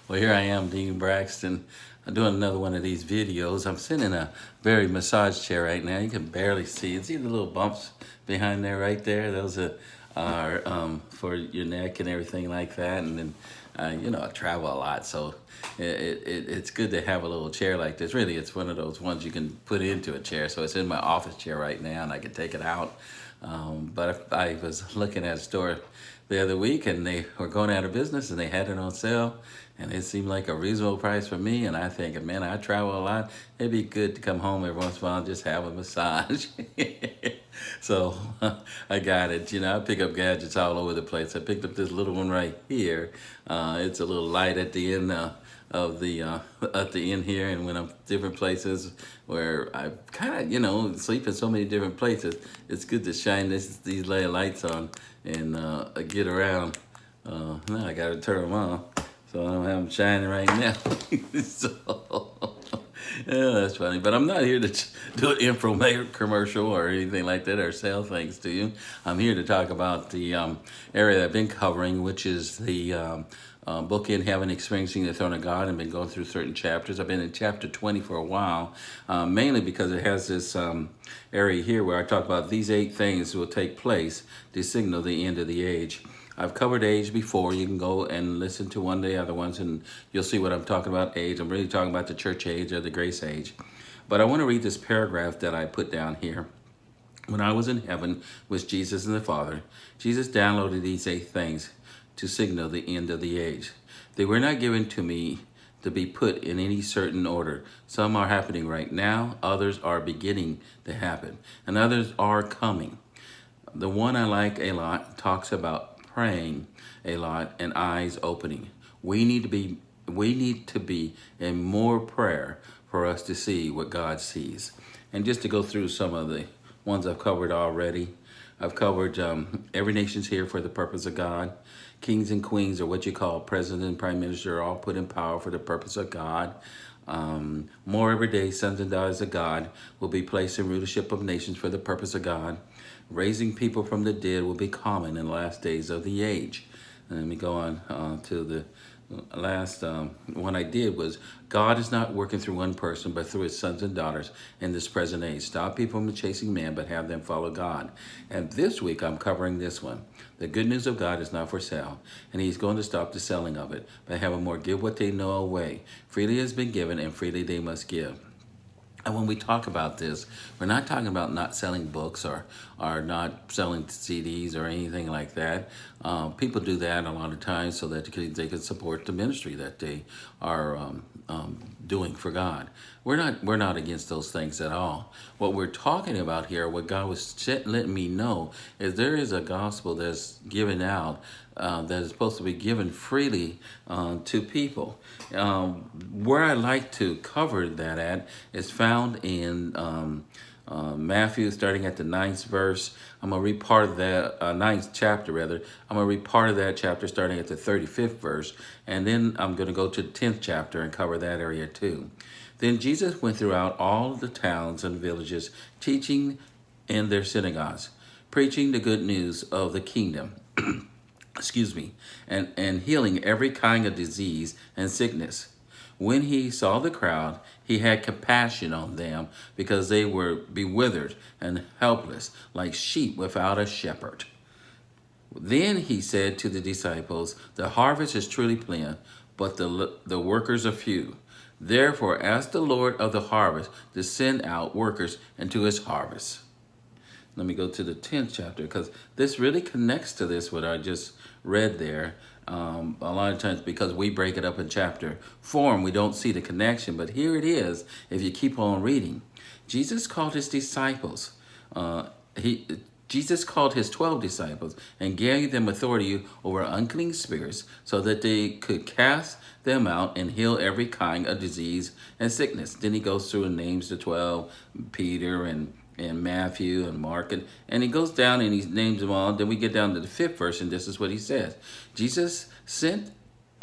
Well, here I am, Dean Braxton. I'm doing another one of these videos. I'm sitting in a very massage chair right now. You can barely see. See the little bumps behind there, right there? Those are for your neck and everything like that. And then, I travel a lot, so it's good to have a little chair like this. Really, it's one of those ones you can put into a chair. So it's in my office chair right now, and I can take it out. But I was looking at a store the other week, and they were going out of business, and they had it on sale, and it seemed like a reasonable price for me. And I think, man, I travel a lot. It'd be good to come home every once in a while and just have a massage. So I got it. I pick up gadgets all over the place. I picked up this little one right here. It's a little light at the end. Of the at the end here, and when I'm different places where I kind of sleep in so many different places, it's good to shine these lights on and get around. Now I gotta turn them on, so I don't have them shining right now. So yeah, that's funny. But I'm not here to do an info commercial or anything like that or sell things to you. I'm here to talk about the area that I've been covering, which is the book In Heaven, Experiencing the Throne of God. I've been going through certain chapters. I've been in chapter 20 for a while, mainly because it has this area here where I talk about these 8 things will take place to signal the end of the age. I've covered age before. You can go and listen to one of the other ones, and you'll see what I'm talking about age. I'm really talking about the church age or the grace age. But I want to read this paragraph that I put down here. When I was in heaven with Jesus and the Father, Jesus downloaded these 8 things to signal the end of the age. They were not given to me to be put in any certain order. Some are happening right now, others are beginning to happen, and others are coming. The one I like a lot talks about praying a lot and eyes opening. We need to be in more prayer for us to see what God sees. And just to go through some of the ones I've covered already. I've covered every nation's here for the purpose of God. Kings and queens, or what you call president and prime minister, are all put in power for the purpose of God. More everyday sons and daughters of God will be placed in rulership of nations for the purpose of God. Raising people from the dead will be common in the last days of the age. And let me go on to the last one I did was God is not working through one person, but through his sons and daughters in this present age. Stop people from chasing man, but have them follow God. And this week I'm covering this one. The good news of God is not for sale, and he's going to stop the selling of it, but have them more give what they know away. Freely has been given, and freely they must give. And when we talk about this, we're not talking about not selling books or not selling CDs or anything like that. People do that a lot of times so that they can support the ministry that they are doing for God. We're not against those things at all. What we're talking about here, what God was letting me know, is there is a gospel that's given out that is supposed to be given freely to people. Where I like to cover that at is found in Matthew, starting at the 9th verse. I'm going to read part of that, 9th chapter rather. I'm going to read part of that chapter starting at the 35th verse, and then I'm going to go to the 10th chapter and cover that area too. Then Jesus went throughout all the towns and villages, teaching in their synagogues, preaching the good news of the kingdom. And healing every kind of disease and sickness. When he saw the crowd, he had compassion on them because they were bewildered and helpless, like sheep without a shepherd. Then he said to the disciples, the harvest is truly plenty, but the workers are few. Therefore, ask the Lord of the harvest to send out workers into his harvest. Let me go to the 10th chapter, because this really connects to this, what I just read there. A lot of times, because we break it up in chapter form, we don't see the connection. But here it is, if you keep on reading. Jesus called his disciples. Jesus called his 12 disciples and gave them authority over unclean spirits so that they could cast them out and heal every kind of disease and sickness. Then he goes through and names the 12, Peter and Matthew and Mark, and he goes down and he names them all. Then we get down to the 5th verse, and this is what he says. Jesus sent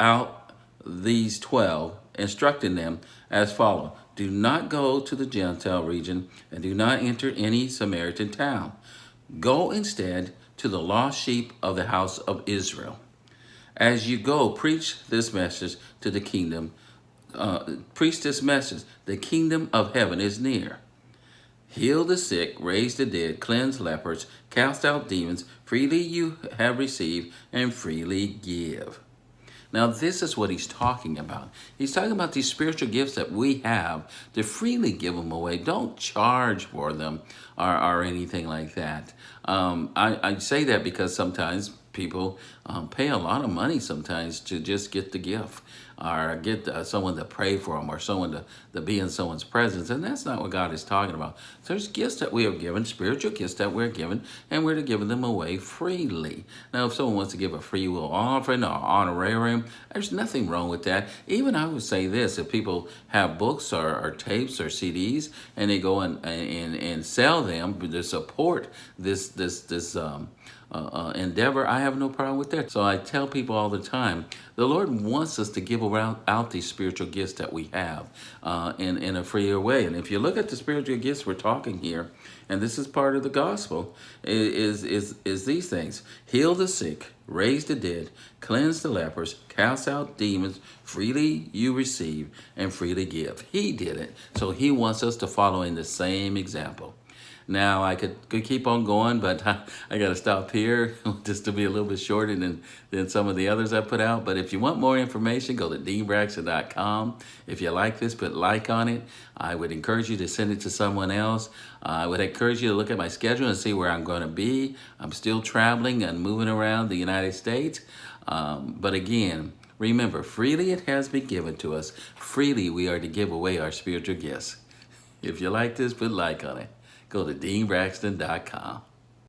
out these 12, instructing them as follows. Do not go to the Gentile region, and do not enter any Samaritan town. Go instead to the lost sheep of the house of Israel. As you go, preach this message to the kingdom. Preach this message. The kingdom of heaven is near. Heal the sick, raise the dead, cleanse lepers, cast out demons. Freely you have received, and freely give. Now, this is what he's talking about. He's talking about these spiritual gifts that we have to freely give them away. Don't charge for them or anything like that. I say that because sometimes people pay a lot of money sometimes to just get the gift or get someone to pray for them or someone to be in someone's presence. And that's not what God is talking about. So there's gifts that we are given, spiritual gifts that we're given, and we're to give them away freely. Now, if someone wants to give a free will offering or honorarium, there's nothing wrong with that. Even I would say this, if people have books or tapes or CDs and they go and sell them to support this endeavor, I have no problem with that. So I tell people all the time, the Lord wants us to give out these spiritual gifts that we have in a freer way. And if you look at the spiritual gifts we're talking here, and this is part of the gospel, is these things: heal the sick, raise the dead, cleanse the lepers, cast out demons. Freely you receive, and freely give. He did it, so he wants us to follow in the same example. Now, I could keep on going, but I got to stop here just to be a little bit shorter than some of the others I put out. But if you want more information, go to deanbraxton.com. If you like this, put like on it. I would encourage you to send it to someone else. I would encourage you to look at my schedule and see where I'm going to be. I'm still traveling and moving around the United States. But again, remember, freely it has been given to us. Freely we are to give away our spiritual gifts. If you like this, put like on it. Go to deanbraxton.com.